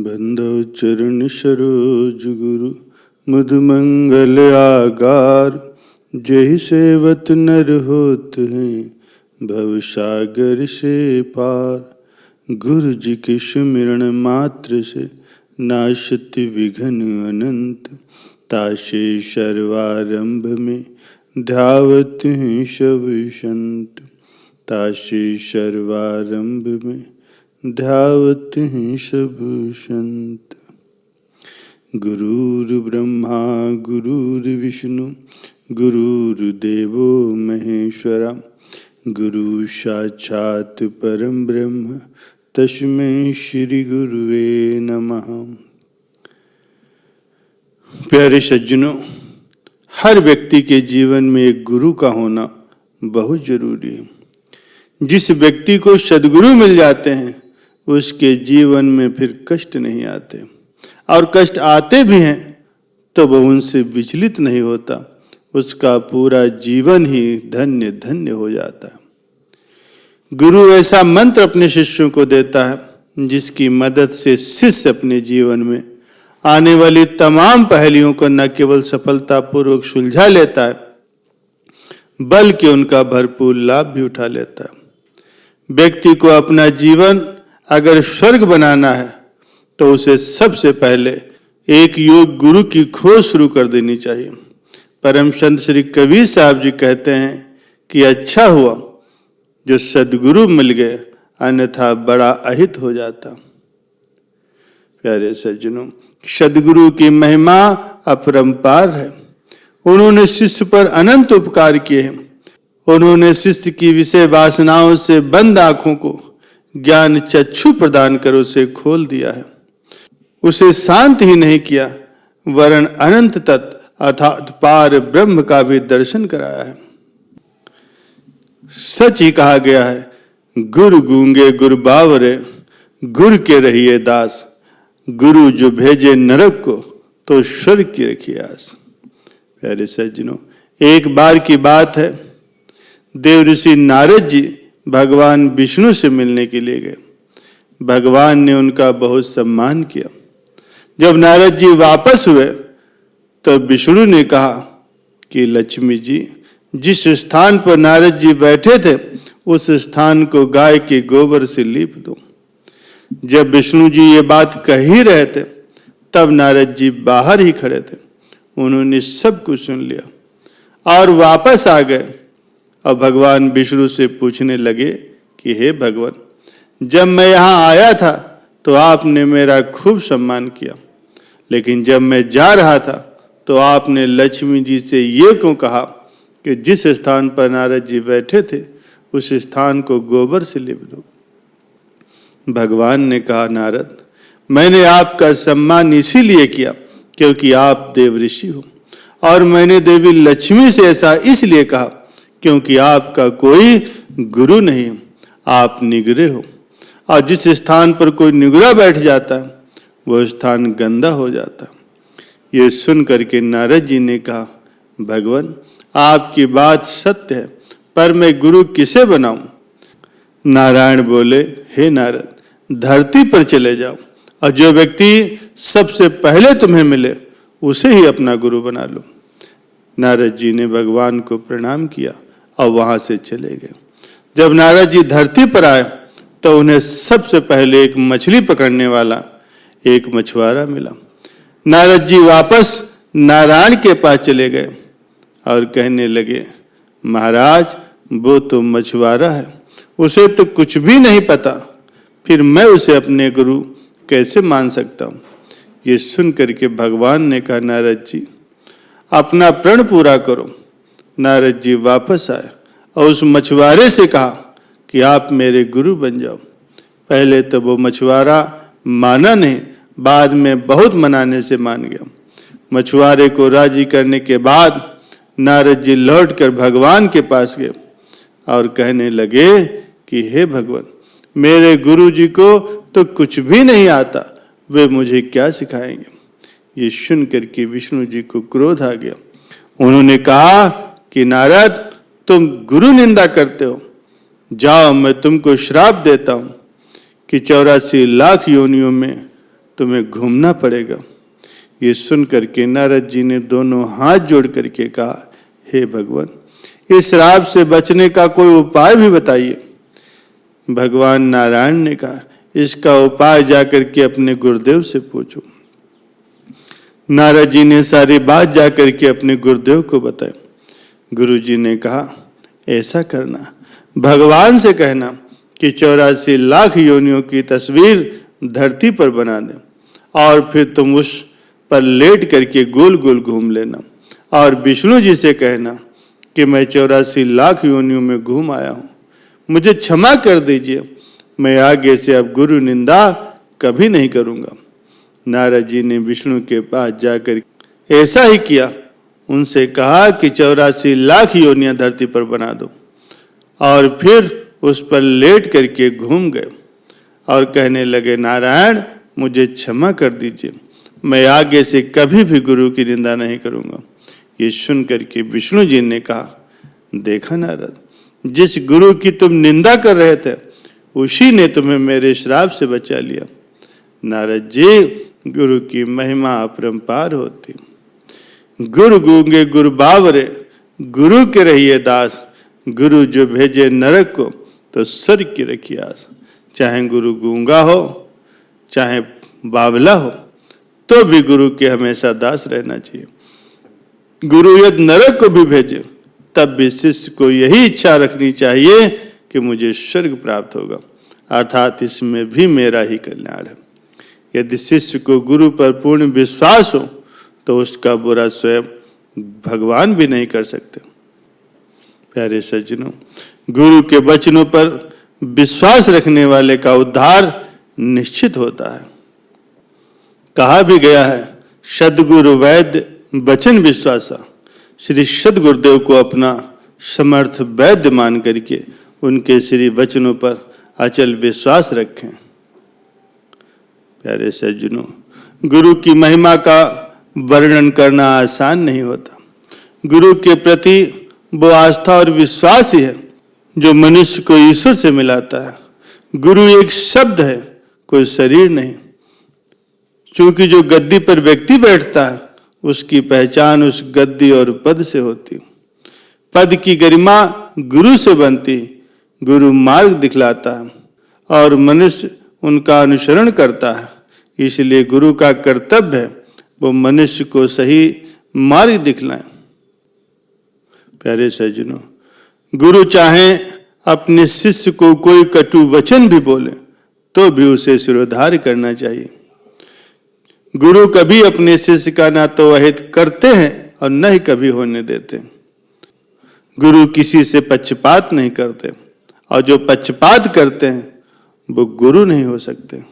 बंदो चरण सरोज गुरु मधुमंगल आगार। जय सेवत नर होत हैं भव सागर से पार। गुरु जी के सुमिरन मात्र से नाशत विघ्न अनंत। तासे सर्वारंभ में ध्यावत हैं सब संत। तासे सर्वारंभ में ध्यावत हैं सब संत। गुरुर्ब्रह्मा गुरुर्विष्णु गुरुर्देवो महेश्वरा। गुरु साक्षात् परम ब्रह्म तस्मै श्री गुरुवे नमः। प्यारे सज्जनों, हर व्यक्ति के जीवन में एक गुरु का होना बहुत जरूरी है। जिस व्यक्ति को सद्गुरु मिल जाते हैं उसके जीवन में फिर कष्ट नहीं आते, और कष्ट आते भी हैं तो वह उनसे विचलित नहीं होता। उसका पूरा जीवन ही धन्य धन्य हो जाता है। गुरु ऐसा मंत्र अपने शिष्यों को देता है जिसकी मदद से शिष्य अपने जीवन में आने वाली तमाम पहेलियों को न केवल सफलतापूर्वक सुलझा लेता है बल्कि उनका भरपूर लाभ भी उठा लेता है। व्यक्ति को अपना जीवन अगर स्वर्ग बनाना है तो उसे सबसे पहले एक योग गुरु की खोज शुरू कर देनी चाहिए। परम संत श्री कबीर साहब जी कहते हैं कि अच्छा हुआ जो सद्गुरु मिल गए, अन्यथा बड़ा अहित हो जाता। प्यारे सज्जनों, सद्गुरु की महिमा अपरंपार है। उन्होंने शिष्य पर अनंत उपकार किए हैं। उन्होंने शिष्य की विषय वासनाओं से बंद आंखों को ज्ञान चक्षु प्रदान कर उसे खोल दिया है। उसे शांत ही नहीं किया वरन अनंत तत्व अर्थात पार ब्रह्म का भी दर्शन कराया है। सच ही कहा गया है, गुरु गूंगे गुरु बावरे, गुरु के रहिए दास। गुरु जो भेजे नरक को तो स्वर्ग की रखिए आस। प्यारे सज्जनों, एक बार की बात है, देव ऋषि नारद जी भगवान विष्णु से मिलने के लिए गए। भगवान ने उनका बहुत सम्मान किया। जब नारद जी वापस हुए तो विष्णु ने कहा कि लक्ष्मी जी, जिस स्थान पर नारद जी बैठे थे उस स्थान को गाय के गोबर से लीप दो। जब विष्णु जी ये बात कह ही रहे थे तब नारद जी बाहर ही खड़े थे। उन्होंने सब कुछ सुन लिया और वापस आ गए। और भगवान विष्णु से पूछने लगे कि हे भगवान, जब मैं यहाँ आया था तो आपने मेरा खूब सम्मान किया, लेकिन जब मैं जा रहा था तो आपने लक्ष्मी जी से ये क्यों कहा कि जिस स्थान पर नारद जी बैठे थे उस स्थान को गोबर से लिप दो। भगवान ने कहा, नारद, मैंने आपका सम्मान इसीलिए किया क्योंकि आप देव ऋषि हो, और मैंने देवी लक्ष्मी से ऐसा इसलिए कहा क्योंकि आपका कोई गुरु नहीं, आप निगरे हो। और जिस स्थान पर कोई निगरा बैठ जाता है वो स्थान गंदा हो जाता है। ये सुन करके नारद जी ने कहा, भगवान, आपकी बात सत्य है, पर मैं गुरु किसे बनाऊं? नारायण बोले, हे नारद, धरती पर चले जाओ और जो व्यक्ति सबसे पहले तुम्हें मिले उसे ही अपना गुरु बना लो। नारद जी ने भगवान को प्रणाम किया और वहां से चले गए। जब नारद जी धरती पर आए तो उन्हें सबसे पहले एक मछली पकड़ने वाला एक मछुआरा मिला। नारद जी वापस नारायण के पास चले गए और कहने लगे, महाराज, वो तो मछुआरा है, उसे तो कुछ भी नहीं पता, फिर मैं उसे अपने गुरु कैसे मान सकता हूँ। ये सुन करके भगवान ने कहा, नारद जी, अपना प्रण पूरा करो। नारद जी वापस आए और उस मछुआरे से कहा कि आप मेरे गुरु बन जाओ। पहले तो वो मछुआरा माना नहीं, बाद में बहुत मनाने से मान गया। मछुआरे को राजी करने के बाद नारद जी लौटकर भगवान के पास गए और कहने लगे कि हे भगवान, मेरे गुरु जी को तो कुछ भी नहीं आता, वे मुझे क्या सिखाएंगे। ये सुन करके विष्णु जी को क्रोध आ गया। उन्होंने कहा कि नारद, तुम गुरु निंदा करते हो, जाओ मैं तुमको श्राप देता हूं कि 84 लाख योनियों में तुम्हें घूमना पड़ेगा। ये सुन करके नारद जी ने दोनों हाथ जोड़ करके कहा, हे भगवान, इस श्राप से बचने का कोई उपाय भी बताइए। भगवान नारायण ने कहा, इसका उपाय जाकर के अपने गुरुदेव से पूछो। नारद जी ने सारी बात जाकर के अपने गुरुदेव को बताई। गुरु जी ने कहा, ऐसा करना, भगवान से कहना कि 84 लाख योनियों की तस्वीर धरती पर बना दे और फिर तुम उस पर लेट करके गोल गोल घूम लेना। और विष्णु जी से कहना कि मैं 84 लाख योनियों में घूम आया हूँ, मुझे क्षमा कर दीजिए, मैं आगे से अब गुरु निंदा कभी नहीं करूँगा। नारद जी ने विष्णु के पास जाकर ऐसा ही किया। उनसे कहा कि 84 लाख योनियां धरती पर बना दो और फिर उस पर लेट करके घूम गए और कहने लगे, नारायण मुझे क्षमा कर दीजिए, मैं आगे से कभी भी गुरु की निंदा नहीं करूँगा। ये सुन करके विष्णु जी ने कहा, देखा नारद, जिस गुरु की तुम निंदा कर रहे थे उसी ने तुम्हें मेरे श्राप से बचा लिया। नारद जी, गुरु की महिमा अपरंपार होती। गुरु गूंगे गुरु बावरे, गुरु के रहिए दास, गुरु जो भेजे नरक को तो स्वर्ग की रखिए आस। चाहे गुरु गूंगा हो चाहे बावला हो, तो भी गुरु के हमेशा दास रहना चाहिए। गुरु यदि नरक को भी भेजे तब भी शिष्य को यही इच्छा रखनी चाहिए कि मुझे स्वर्ग प्राप्त होगा, अर्थात इसमें भी मेरा ही कल्याण है। यदि शिष्य को गुरु पर पूर्ण विश्वास हो तो उसका बुरा स्वयं भगवान भी नहीं कर सकते। प्यारे सज्जनों, गुरु के वचनों पर विश्वास रखने वाले का उद्धार निश्चित होता है। कहा भी गया है, सद्गुरु वैद्य वचन विश्वासा। श्री सद्गुरुदेव को अपना समर्थ वैद्य मान करके उनके श्री वचनों पर अचल विश्वास रखें। प्यारे सज्जनों, गुरु की महिमा का वर्णन करना आसान नहीं होता। गुरु के प्रति वो आस्था और विश्वास ही है जो मनुष्य को ईश्वर से मिलाता है। गुरु एक शब्द है, कोई शरीर नहीं। क्योंकि जो गद्दी पर व्यक्ति बैठता है उसकी पहचान उस गद्दी और पद से होती। पद की गरिमा गुरु से बनती। गुरु मार्ग दिखलाता है और मनुष्य उनका अनुसरण करता है। इसलिए गुरु का कर्तव्य है वो मनुष्य को सही मार्ग दिखलाए। प्यारे सज्जनों, गुरु चाहे अपने शिष्य को कोई कटु वचन भी बोले तो भी उसे सिरोधार्य करना चाहिए। गुरु कभी अपने शिष्य का ना तो अहित करते हैं और न ही कभी होने देते। गुरु किसी से पक्षपात नहीं करते और जो पक्षपात करते हैं वो गुरु नहीं हो सकते।